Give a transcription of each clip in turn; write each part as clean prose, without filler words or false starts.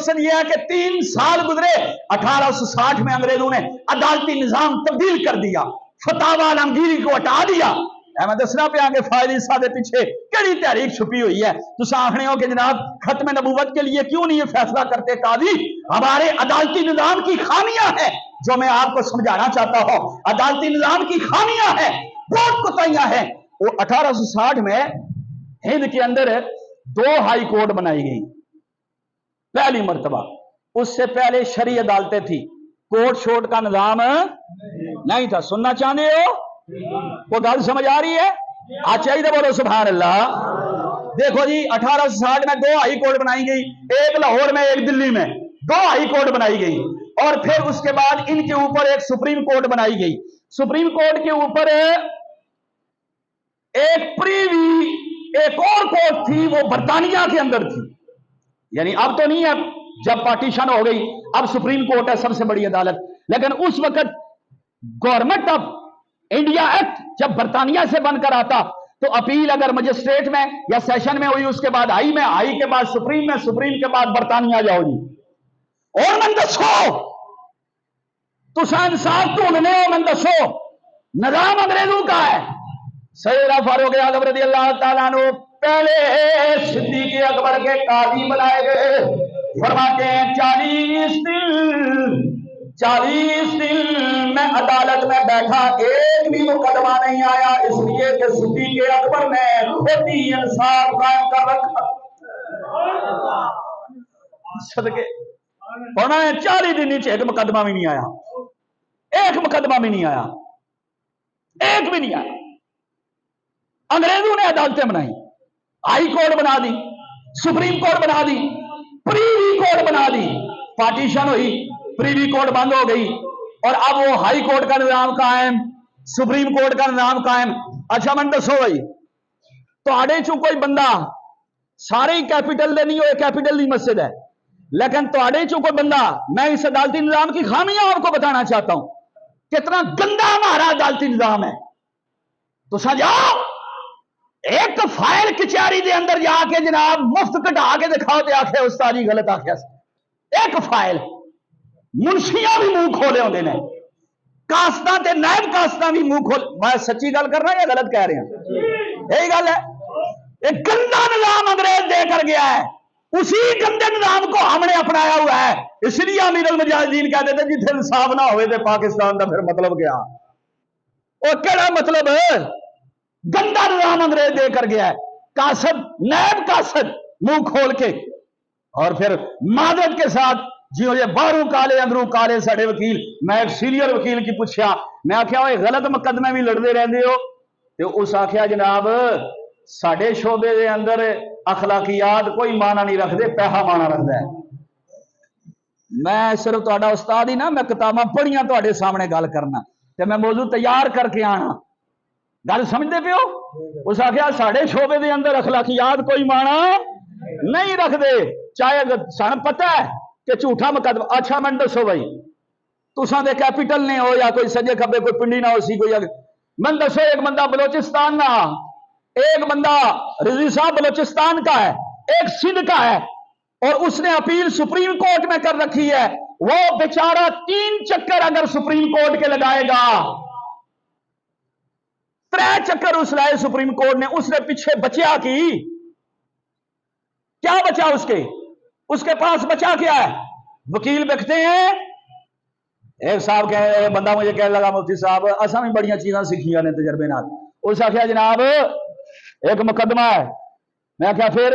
مقصد یہ ہے کہ 3 سال گزرے، 1860 میں انگریزوں نے عدالتی نظام تبدیل کر دیا، فتاوا عالمگیری کو ہٹا دیا۔ میں دسنا پیا کہ فائدی صاحب پیچھے کیڑی تحریک چھپی ہوئی ہے۔ تو آخنے ہو کہ جناب ختم نبوت کے لیے کیوں نہیں یہ فیصلہ کرتے قاضی؟ ہمارے عدالتی نظام کی خامیاں ہیں جو میں آپ کو سمجھانا چاہتا ہوں۔ عدالتی نظام کی خامیاں ہیں، بہت کوتاہیاں ہیں۔ وہ 1860 میں ہند کے اندر 2 ہائی کورٹ بنائی گئی پہلی مرتبہ۔ اس سے پہلے شرعی عدالتیں تھی، کورٹ شورٹ کا نظام نہیں تھا۔ سننا چاہتے ہو؟ وہ گل سمجھ آ رہی ہے؟ اچھا ادھر بولو سبحان اللہ۔ دیکھو جی 1860 میں 2 ہائی کورٹ بنائی گئی، ایک لاہور میں ایک دلی میں، 2 ہائی کورٹ بنائی گئی۔ اور پھر اس کے بعد ان کے اوپر ایک سپریم کورٹ بنائی گئی۔ سپریم کورٹ کے اوپر ایک پریوی ایک اور کورٹ تھی، وہ برطانیہ کے اندر تھی، یعنی اب تو نہیں ہے، جب پارٹیشن ہو گئی اب سپریم کورٹ ہے سب سے بڑی عدالت۔ لیکن اس وقت گورنمنٹ آف انڈیا ایکٹ جب برطانیہ سے بن کر آتا تو اپیل اگر مجسٹریٹ میں یا سیشن میں ہوئی، اس کے بعد ہائی میں، ہائی کے بعد سپریم میں، سپریم کے بعد برطانیہ جاؤ جی۔ اور من دسو تو انصاف ڈھونڈنے ہو، من دسو نظام انگریزوں کا ہے۔ سیدنا فاروق اعظم رضی اللہ تعالیٰ عنہ پہلے صدیق اکبر کے قاضی بنائے گئے۔ فرماتے ہیں 40 دن میں عدالت میں بیٹھا، ایک بھی مقدمہ نہیں آیا، اس لیے کہ صدیق اکبر نے خودی انصاف قائم کر رکھا۔ صدقے ہونا ہے 40 دن نیچے ایک مقدمہ بھی نہیں آیا، ایک مقدمہ بھی نہیں آیا، ایک بھی نہیں آیا۔ انگریزوں نے عدالتیں بنائی، ہائی کورٹ بنا دی، سپریم کورٹ بنا دی، پریوی کورٹ بنا دی۔ پارٹیشن ہوئی، پریوی کورٹ بند ہو گئی، اور اب وہ ہائی کورٹ کا نظام قائم، سپریم کورٹ کا نظام قائم۔ اچھا من دسو بھائی، تو آڑے چوں کوئی بندہ، سارے ہی کیپٹل دے نہیں ہوئے، کیپٹل دی مسجد ہے، لیکن تو آڑے چوں کوئی بندہ، میں اس عدالتی نظام کی خامیاں آپ کو بتانا چاہتا ہوں، کتنا گندا ہمارا عدالتی نظام ہے۔ تو سجاؤ ایک فائل کچہری دے اندر جا کے جناب مفت کٹا کے دکھاؤ تے آخے استاد جی غلط آخیا، ایک فائل۔ منشیاں بھی منہ کھولے ہوندے نے، کاستاں تے نائب کاستاں بھی منہ کھول۔ میں سچی گل کر رہا یا غلط کہہ رہے ہیں؟ یہی گل ہے۔ ایک گندا نظام انگریز دے کر گیا ہے، اسی گندے نظام کو ہم نے اپنایا ہوا ہے۔ اس لیے امیر المجاہدین کہتے تھے جتھے انصاف نہ ہوئے تے پاکستان دا پھر مطلب کیا؟ وہ کیڑا مطلب ہے؟ گندا نظام انگریز دے کر گیا ہے، قاصد نائب قاصد منہ کھول کے، اور پھر معذرت کے ساتھ جی یہ باہروں کالے اندروں کالے ساڈے وکیل۔ میں ایک سینئر وکیل کی پوچھا، میں آخیا وہ غلط مقدمے بھی لڑتے رہتے ہو؟ تو اس آخیا جناب ساڈے شعبے دے اندر اخلاقیات کوئی معنی نہیں رکھتے، پیسہ معنی رکھتا ہے۔ میں صرف تہاڈا استاد ہی نا، میں کتاباں پڑھیاں تہاڈے سامنے گل کرنا تے میں موضوع تیار کر کے آنا، گل سمجھتے پے ہو؟ اس آخیا ساڈے شعبے دے اندر اخلاقیات کوئی معنی نہیں رکھتے، چاہے سن پتہ ہے کہ جھوٹا مقدمہ۔ اچھا من دسو بھائی، تساں دے کیپٹل نے ہو یا کوئی سجے کھبے کوئی پنڈی نہ ہو سی کوئی، من دسو ایک بندہ بلوچستان کا، ایک بندہ رضوی صاحب بلوچستان کا ہے، ایک سندھ کا ہے، اور اس نے اپیل سپریم کورٹ میں کر رکھی ہے، وہ بیچارہ 3 چکر اگر سپریم کورٹ کے لگائے گا، 3 چکر اس لائے سپریم کورٹ نے، اس نے پیچھے بچیا کی کیا بچا؟ اس کے پاس بچا کیا ہے؟ وکیل بکتے ہیں۔ ایک صاحب کہے، بندہ مجھے کہنے لگا مفتی صاحب اساں بھی بڑیاں چیزاں سیکھیاں نے تجربے نال۔ اس آخیا جناب ایک مقدمہ ہے، میں کیا پھر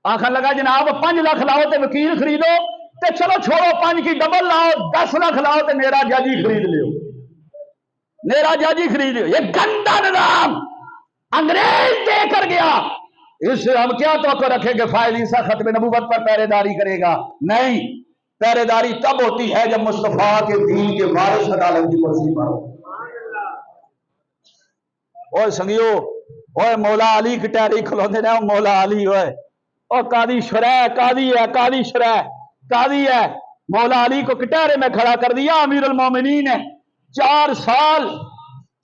آخر لگا جناب 5 لاکھ لاؤ تے وکیل خریدو، تے چلو چھوڑو 5 کی ڈبل لاؤ 10 لاکھ لاؤ تے میرا جاجی خرید لیو، میرا جاجی خرید لیو۔ یہ گندا نظام انگریز دے کر گیا، اس سے ہم کیا توقع رکھیں کہ فائز عیسیٰ ختم نبوت پر پہرے داری کرے گا؟ نہیں، پہرے داری تب ہوتی ہے جب مصطفیٰ کے دین کے وارث عدالت کی کرسی پر ہو۔ اوے سنگیو، اوے مولا علی کٹہری کھلوندے نے، مولا علی ہوئے اور قاضی شرح، قاضی ہے، قاضی شرح، قاضی ہے، مولا علی کو کٹہرے میں کھڑا کر دیا امیر المومنین نے، 4 سال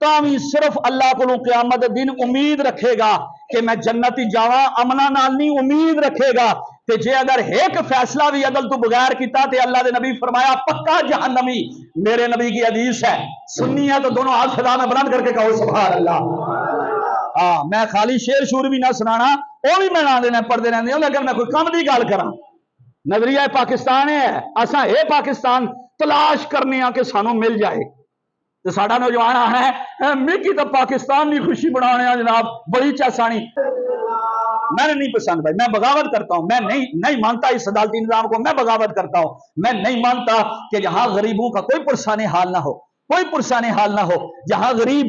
تاوی صرف اللہ کو قیامت دن امید رکھے گا کہ میں جنت ہی جاواں، امنا نال نہیں امید رکھے گا۔ تے جے اگر ایک فیصلہ بھی عدل تو بغیر کیتا تے اللہ دے نبی فرمایا پکا جہنمی۔ میرے نبی کی حدیث ہے، سنی ہے تو دونوں ہاتھ خدا میں بلند کر کے کہو سبحان اللہ۔ میں خالی شیر شور بھی نہ سنانا، وہ بھی میں نہ دینا پڑھتے رہتے ہیں، لیکن میں کوئی کم دی گل کراں۔ نظریہ پاکستان ہے، اساں اے پاکستان تلاش کرنے کہ سانو مل جائے۔ تو ساڈا نوجوان ہے مکی تو پاکستان کی خوشی بنانے جناب، بڑی چاسانی۔ میں نے نہیں پسند بھائی، میں بغاوت کرتا ہوں، میں نہیں مانتا اس عدالتی نظام کو، میں بغاوت کرتا ہوں۔ میں نہیں مانتا کہ جہاں غریبوں کا کوئی پرسان حال نہ ہو، کوئی پرسان حال نہ ہو، جہاں غریب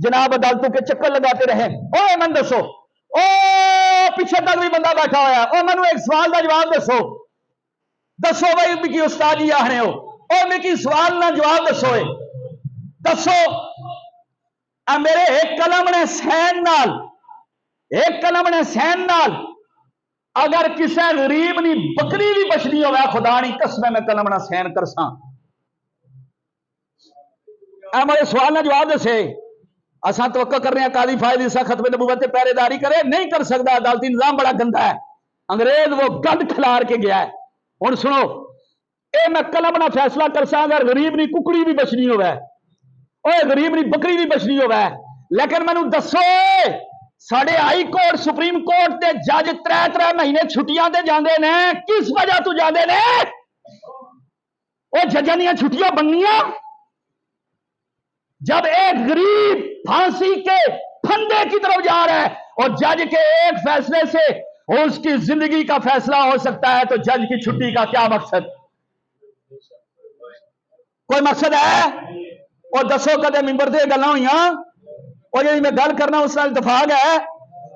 جناب عدالتوں کے چکر لگاتے رہے۔ او من دسو، او پیچھے تک بھی بندہ بیٹھا ہوا ہے، او مینوں ایک سوال کا جواب دسو، دسو بھائی مکی استاد جی آنے ہو، او مکی سوال نہ جواب دسو، دسو میرے ایک قلم نے سین نال، ایک قلم نے سین نال اگر کسی غریب نی بکری بھی بچنی ہوئے، خدا نہیں قسم میں قلم نہ سین کرساں، میرے سوال نہ جواب دسے۔ اساں توقع کر رہے ہیں قاضی فائز عیسیٰ ختم نبوت پہرے داری کرے، نہیں کر سکتا، عدالتی نظام بڑا گندا ہے، انگریز وہ گند کھلار کے گیا ہے۔ ہن سنو، اے میں قلم نہ فیصلہ کرساں اگر غریب نی ککڑی بھی بچنی ہوئے، اوے غریب نی بکری بھی بچنی ہوئے، لیکن مینوں دسو ساڈے ہائی کورٹ سپریم کورٹ تے جج 3 مہینے چھٹیاں تے جاندے نے، کس وجہ تو جاندے نے؟ او ججاں دیاں چھٹیاں بننیاں جب ایک غریب پھانسی کے پھندے کی طرف جا رہا ہے اور جج کے ایک فیصلے سے اس کی زندگی کا فیصلہ ہو سکتا ہے، تو جج کی چھٹی کا کیا مقصد؟ کوئی مقصد ہے؟ اور دسو کدے ممبر سے گلاں ہوئیاں، اور جی میں گل کرنا اس نال اتفاق ہے،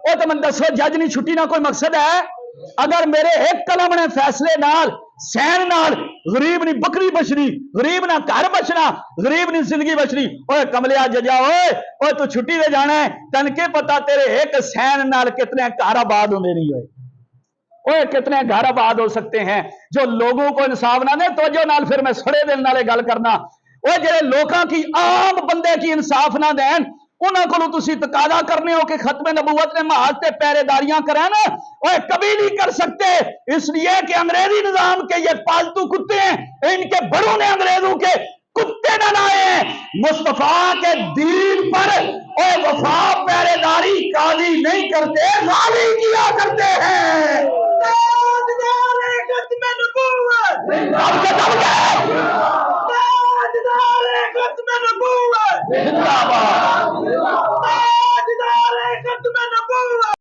وہ تو من دسو جج نی چھٹی نہ کوئی مقصد ہے؟ اگر میرے ایک قلم نے فیصلے نال سین نال غریب نی بکری بچنی، غریب نہ گھر بچنا، غریب نی زندگی بچنی، اوے کملیا ججا اوے تو چھٹی دے جانا ہے، تن کے پتا تیرے ایک سین نال کتنے گھر آباد ہوندے نہیں ہوئے، اوے کتنے گھر آباد ہو سکتے ہیں جو لوگوں کو انصاف نہ دے۔ توجہ نال پھر میں سڑے دل نالے گل کرنا، اوے جڑے لوکاں کی عام بندے کی انصاف نہ دین، انہاں کو تسی تقاضا کرنے ہو کہ ختم نبوت نے محاذ تے پہرے داریاں کریں نا، وہ کبھی نہیں کر سکتے، اس لیے کہ انگریزی نظام کے یہ پالتو کتے ہیں، ان کے بڑوں نے انگریزوں کے کتے نہ لائے ہیں۔ مصطفیٰ کے دین پر وفا پہرے داری قاضی نہیں کرتے، غالی کیا کرتے ہیں۔